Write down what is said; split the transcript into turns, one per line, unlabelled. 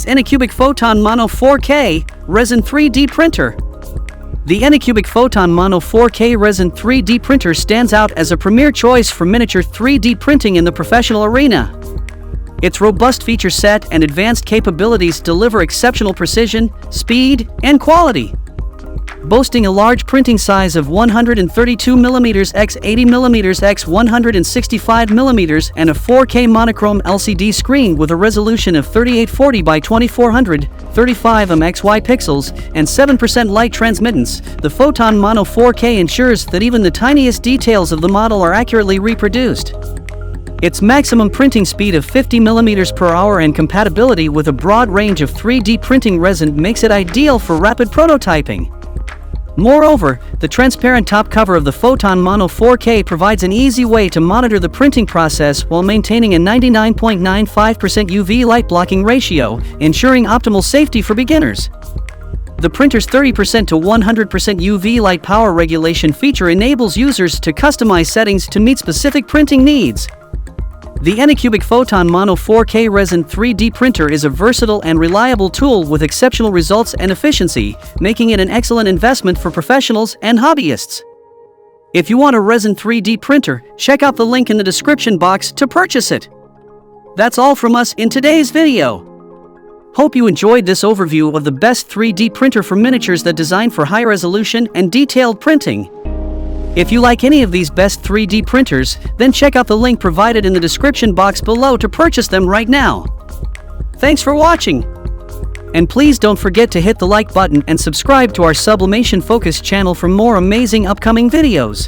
ANYCUBIC Photon Mono 4K Resin 3D Printer. The ANYCUBIC Photon Mono 4K Resin 3D Printer stands out as a premier choice for miniature 3D printing in the professional arena. Its robust feature set and advanced capabilities deliver exceptional precision, speed, and quality. Boasting a large printing size of 132mm x 80mm x 165mm and a 4K monochrome LCD screen with a resolution of 3840 by 2400, 35 MXY pixels, and 7% light transmittance, the Photon Mono 4K ensures that even the tiniest details of the model are accurately reproduced. Its maximum printing speed of 50mm per hour and compatibility with a broad range of 3D printing resin makes it ideal for rapid prototyping. Moreover, the transparent top cover of the Photon Mono 4K provides an easy way to monitor the printing process while maintaining a 99.95% UV light blocking ratio, ensuring optimal safety for beginners. The printer's 30% to 100% UV light power regulation feature enables users to customize settings to meet specific printing needs. The ANYCUBIC Photon Mono 4K Resin 3D Printer is a versatile and reliable tool with exceptional results and efficiency, making it an excellent investment for professionals and hobbyists. If you want a Resin 3D printer, check out the link in the description box to purchase it. That's all from us in today's video. Hope you enjoyed this overview of the best 3D printer for miniatures that design for high resolution and detailed printing. If you like any of these best 3D printers, then check out the link provided in the description box below to purchase them right now. Thanks for watching! And please don't forget to hit the like button and subscribe to our sublimation focused channel for more amazing upcoming videos.